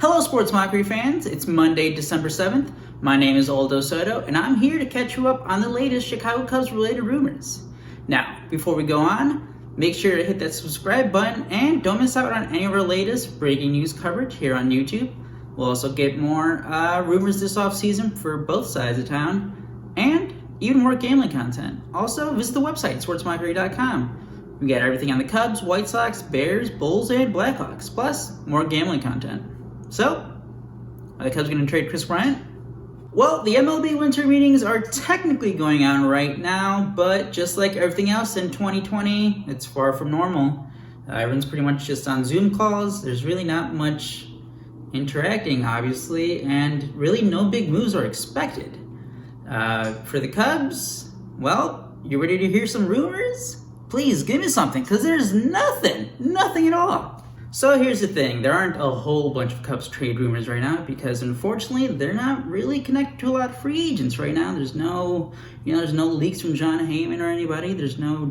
Hello, Sports Mockery fans. It's Monday, December 7th. My name is Aldo Soto, and I'm here to catch you up on the latest Chicago Cubs-related rumors. Now, before we go on, make sure to hit that subscribe button and don't miss out on any of our latest breaking news coverage here on YouTube. We'll also get more rumors this offseason for both sides of town, and even more gambling content. Also, visit the website, sportsmockery.com. We got everything on the Cubs, White Sox, Bears, Bulls, and Blackhawks, plus more gambling content. So, are the Cubs going to trade Kris Bryant? Well, the MLB winter meetings are technically going on right now, but just like everything else in 2020, it's far from normal. Everyone's pretty much just on Zoom calls. There's really not much interacting, obviously, and really no big moves are expected. For the Cubs, well, you ready to hear some rumors? Please give me something, because there's nothing at all. So here's the thing, there aren't a whole bunch of Cubs trade rumors right now because unfortunately they're not really connected to a lot of free agents right now. There's no leaks from John Heyman or anybody. There's no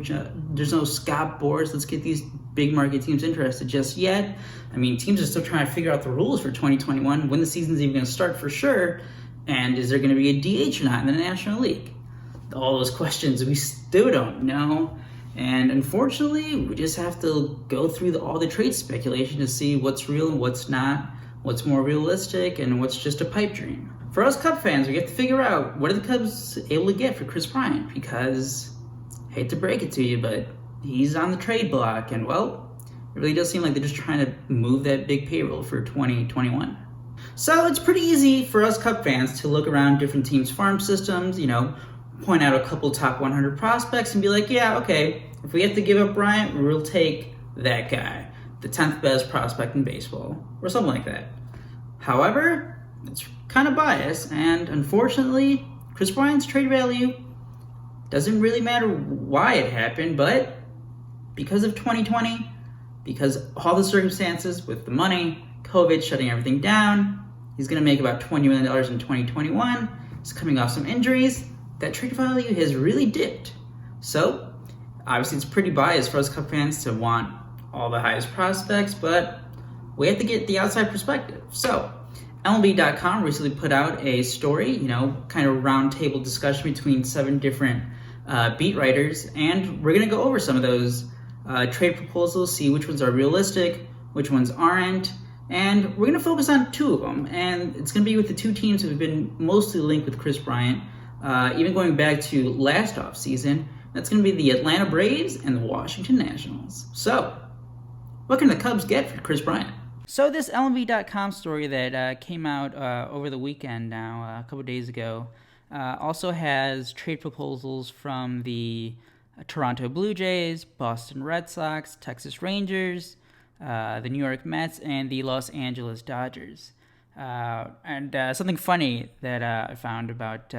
Scott Boras. Let's get these big market teams interested just yet. I mean, teams are still trying to figure out the rules for 2021, when the season's even going to start for sure, and is there going to be a DH or not in the National League? All those questions we still don't know. And unfortunately, we just have to go through all the trade speculation to see what's real and what's not, what's more realistic, and what's just a pipe dream. For us Cub fans, we have to figure out what are the Cubs able to get for Kris Bryant, because, hate to break it to you, but he's on the trade block, and well, it really does seem like they're just trying to move that big payroll for 2021. So it's pretty easy for us Cub fans to look around different teams' farm systems, point out a couple top 100 prospects and be like, yeah, okay, if we have to give up Bryant, we'll take that guy, the 10th best prospect in baseball, or something like that. However, it's kind of biased, and unfortunately, Kris Bryant's trade value doesn't really matter why it happened, but because of 2020, because all the circumstances with the money, COVID shutting everything down, he's going to make about $20 million in 2021. He's coming off some injuries. That trade value has really dipped. So, obviously it's pretty biased for us Cub fans to want all the highest prospects, but we have to get the outside perspective. So, MLB.com recently put out a story, kind of roundtable discussion between 7 different beat writers, and we're going to go over some of those trade proposals, see which ones are realistic, which ones aren't, and we're going to focus on 2 of them, and it's going to be with the 2 teams who have been mostly linked with Kris Bryant. Even going back to last offseason, that's going to be the Atlanta Braves and the Washington Nationals. So, what can the Cubs get for Kris Bryant? So this MLB.com story that came out over the weekend now, a couple days ago, also has trade proposals from the Toronto Blue Jays, Boston Red Sox, Texas Rangers, the New York Mets, and the Los Angeles Dodgers. And something funny that I found about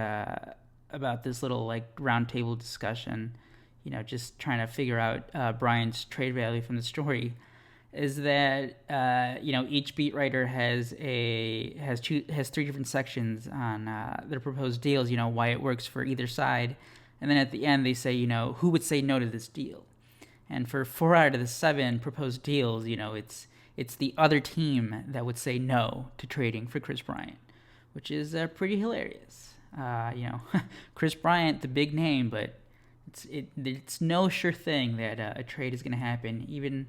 this little roundtable discussion, just trying to figure out Bryant's trade value from the story, is that each beat writer has 3 different sections on their proposed deals. Why it works for either side, and then at the end they say who would say no to this deal, and for 4 out of the 7 proposed deals, it's the other team that would say no to trading for Kris Bryant, which is pretty hilarious. Kris Bryant, the big name, but it's no sure thing that a trade is going to happen, even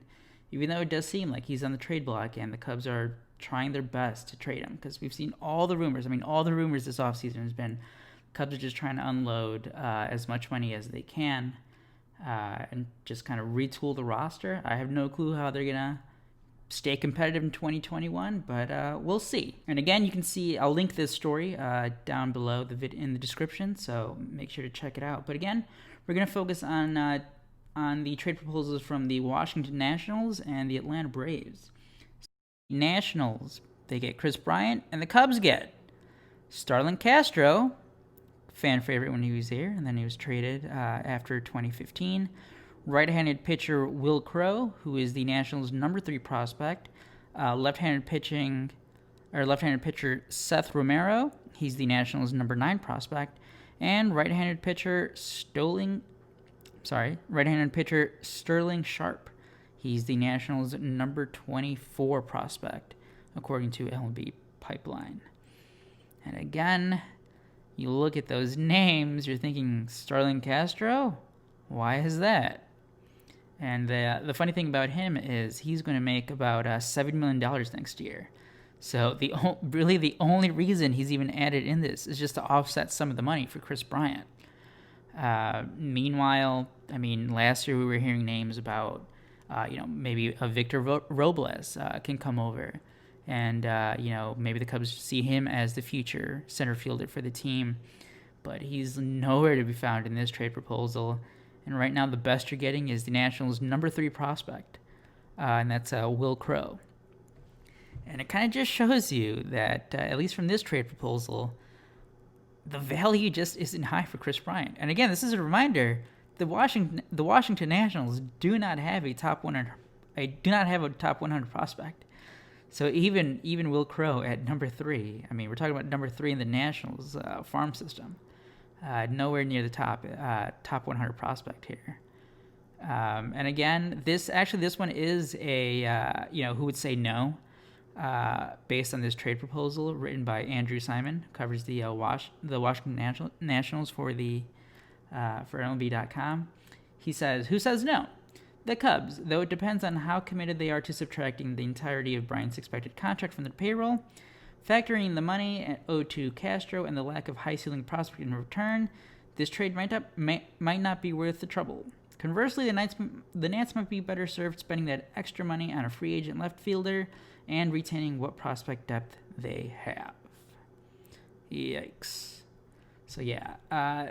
though it does seem like he's on the trade block and the Cubs are trying their best to trade him, because we've seen all the rumors. All the rumors this offseason has been Cubs are just trying to unload as much money as they can and just kind of retool the roster. I have no clue how they're going to stay competitive in 2021, but we'll see. And again, you can see, I'll link this story down below in the description, so make sure to check it out. But again, we're going to focus on the trade proposals from the Washington Nationals and the Atlanta Braves. The Nationals, they get Kris Bryant, and the Cubs get Starlin Castro, fan favorite when he was here, and then he was traded after 2015. Right-handed pitcher Will Crowe, who is the Nationals' number 3 prospect. Left-handed pitcher Seth Romero, he's the Nationals' number 9 prospect. And right-handed pitcher Sterling Sharp, he's the Nationals' number 24 prospect. according to LB Pipeline. And again, you look at those names, you're thinking, Starlin Castro? Why is that? And the funny thing about him is he's going to make about $7 million next year. So really the only reason he's even added in this is just to offset some of the money for Kris Bryant. Meanwhile, I mean, last year we were hearing names about, maybe a Victor Robles can come over. And, maybe the Cubs see him as the future center fielder for the team. But he's nowhere to be found in this trade proposal. And right now the best you're getting is the Nationals' number 3 prospect. And that's Will Crowe. And it kind of just shows you that, at least from this trade proposal, the value just isn't high for Kris Bryant. And again, this is a reminder: the Washington Nationals do not have a top 100. Do not have a top 100 prospect. So even Will Crowe at number 3. I mean, we're talking about number 3 in the Nationals farm system. Nowhere near the top 100 prospect here. And again, this one is a who would say no. Based on this trade proposal written by Andrew Simon, covers the Washington Nationals for MLB.com. He says, "Who says no? The Cubs, though it depends on how committed they are to subtracting the entirety of Bryant's expected contract from the payroll, factoring the money owed to Castro and the lack of high-ceiling prospect in return, this trade might not be worth the trouble. Conversely, the Nats might be better served spending that extra money on a free agent left fielder and retaining what prospect depth they have." Yikes. So yeah,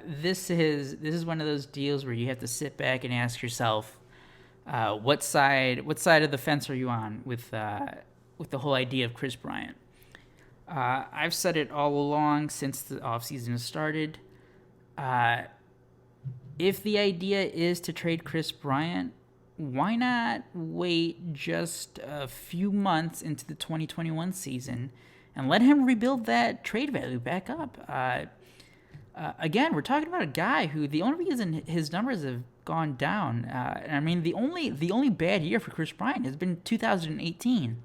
this is one of those deals where you have to sit back and ask yourself, what side of the fence are you on with the whole idea of Kris Bryant? I've said it all along since the offseason has started. If the idea is to trade Kris Bryant, why not wait just a few months into the 2021 season and let him rebuild that trade value back up? Again, we're talking about a guy who the only reason his numbers have gone down, the only bad year for Kris Bryant has been 2018,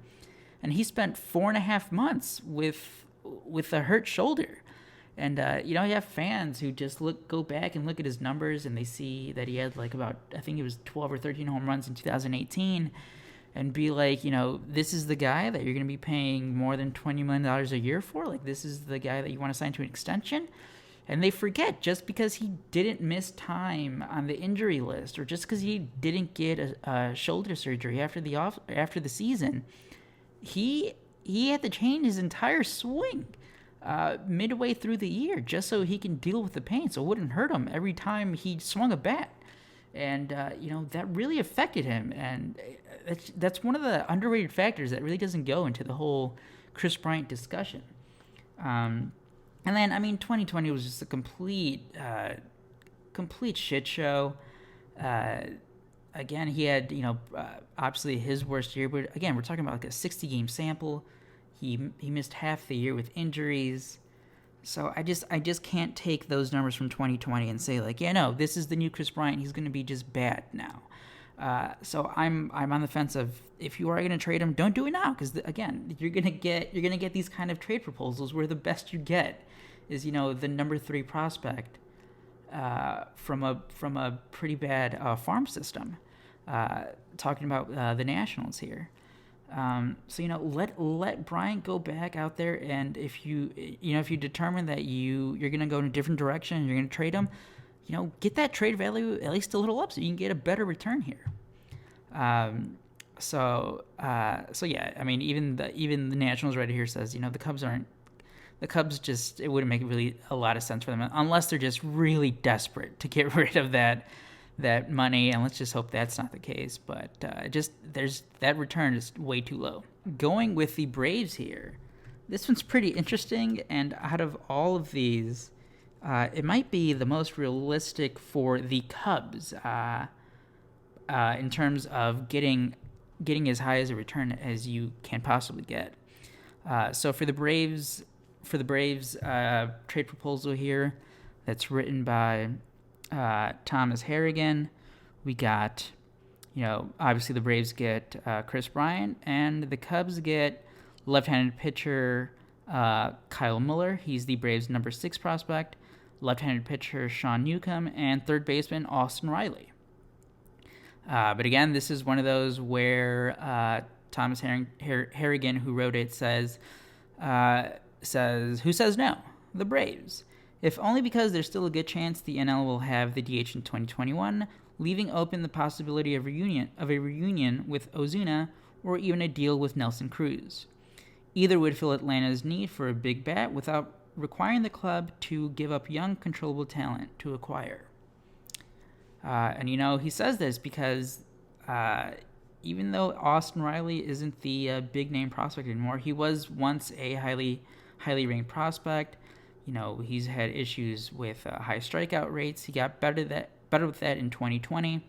and he spent 4.5 months with a hurt shoulder. And, you have fans who just go back and look at his numbers, and they see that he had about, I think it was 12 or 13 home runs in 2018, and be like, this is the guy that you're going to be paying more than $20 million a year for? This is the guy that you want to sign to an extension? And they forget, just because he didn't miss time on the injury list, or just because he didn't get a shoulder surgery after the season, he had to change his entire swing midway through the year just so he can deal with the pain, so it wouldn't hurt him every time he swung a bat. And that really affected him, and that's one of the underrated factors that really doesn't go into the whole Kris Bryant discussion. And then 2020 was just a complete shit show. Again, he had obviously his worst year, but again, we're talking about a 60-game sample. He missed half the year with injuries. So I just can't take those numbers from 2020 and say this is the new Kris Bryant. He's going to be just bad now. So I'm on the fence of, if you are going to trade him, don't do it now, because again, you're going to get these kind of trade proposals where the best you get is the number 3 prospect from a pretty bad farm system. Talking about the Nationals here. So let Bryant go back out there, and if you determine that you're going to go in a different direction and you're going to trade him, get that trade value at least a little up so you can get a better return here. So yeah, even the Nationals right here says the Cubs just, it wouldn't make really a lot of sense for them unless they're just really desperate to get rid of that money, and let's just hope that's not the case. But that return is way too low. Going with the Braves here, this one's pretty interesting, and out of all of these, it might be the most realistic for the Cubs in terms of getting as high as a return as you can possibly get. So for the Braves trade proposal here, that's written by Thomas Harrigan, we got, obviously the Braves get Kris Bryant, and the Cubs get Left-handed pitcher Kyle Muller, he's the Braves' number 6 prospect. Left-handed pitcher Sean Newcomb, and third baseman Austin Riley. But again, this is one of those where Thomas Harrigan, who wrote it, says, who says no? The Braves. If only because there's still a good chance the NL will have the DH in 2021, leaving open the possibility of a reunion with Ozuna or even a deal with Nelson Cruz. Either would fill Atlanta's need for a big bat without requiring the club to give up young, controllable talent to acquire. And he says this because even though Austin Riley isn't the big name prospect anymore, he was once a highly ranked prospect. He's had issues with high strikeout rates. He got better with that in 2020.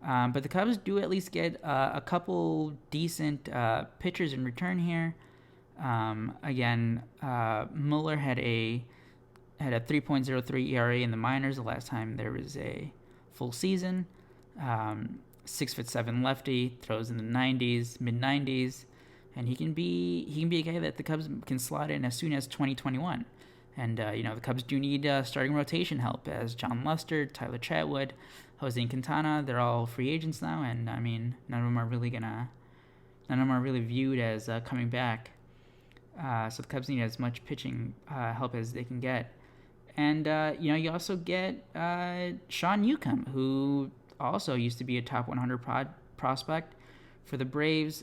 But the Cubs do at least get a couple decent pitchers in return here. Again, Muller had a 3.03 ERA in the minors the last time there was a full season. 6'7" lefty, throws in the 90s, mid 90s, and he can be a guy that the Cubs can slot in as soon as 2021. And the Cubs do need starting rotation help, as John Lester, Tyler Chatwood, Jose Quintana, they're all free agents now, and none of them are really viewed as coming back. So the Cubs need as much pitching help as they can get. And, you also get Sean Newcomb, who also used to be a top 100 prospect for the Braves.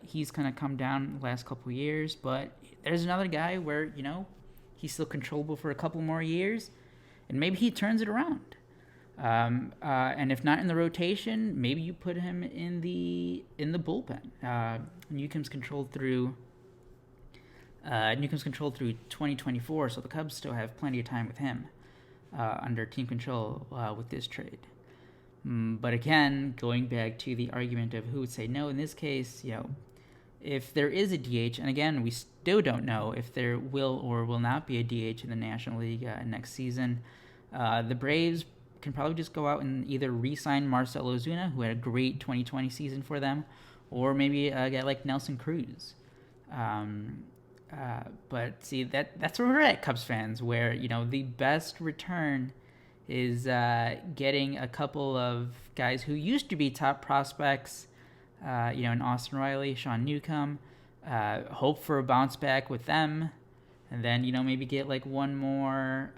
He's kind of come down the last couple of years, but there's another guy where, he's still controllable for a couple more years, and maybe he turns it around. And if not in the rotation, maybe you put him in the bullpen. Newcomb's controlled through 2024, so the Cubs still have plenty of time with him under team control with this trade. But again, going back to the argument of who would say no in this case, if there is a DH, and again, we still don't know if there will or will not be a DH in the National League next season, the Braves can probably just go out and either re-sign Marcell Ozuna, who had a great 2020 season for them, or maybe a guy like Nelson Cruz. But see, that's where we're at, Cubs fans, where, the best return is getting a couple of guys who used to be top prospects, in Austin Riley, Sean Newcomb, hope for a bounce back with them, and then, maybe get like one more,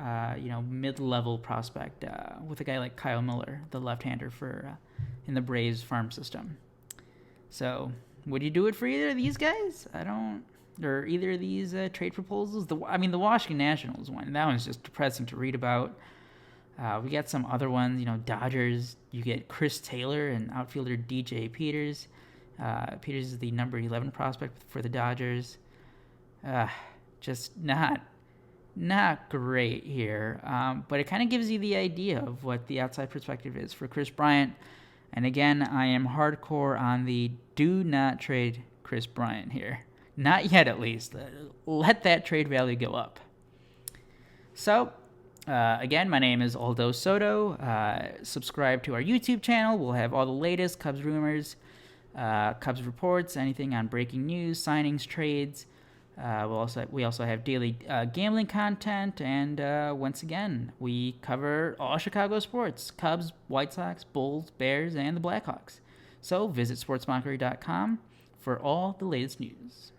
mid-level prospect with a guy like Kyle Muller, the left-hander in the Braves farm system. So, would you do it for either of these guys? Or either of these trade proposals? The Washington Nationals one, that one's just depressing to read about. We got some other ones, Dodgers. You get Chris Taylor and outfielder DJ Peters. Peters is the number 11 prospect for the Dodgers. Just not great here. But it kind of gives you the idea of what the outside perspective is for Kris Bryant. And again, I am hardcore on the do not trade Kris Bryant here. Not yet, at least. Let that trade value go up. So, again, my name is Aldo Soto. Subscribe to our YouTube channel. We'll have all the latest Cubs rumors, Cubs reports, anything on breaking news, signings, trades. We also have daily gambling content, and once again, we cover all Chicago sports: Cubs, White Sox, Bulls, Bears, and the Blackhawks. So visit sportsmockery.com for all the latest news.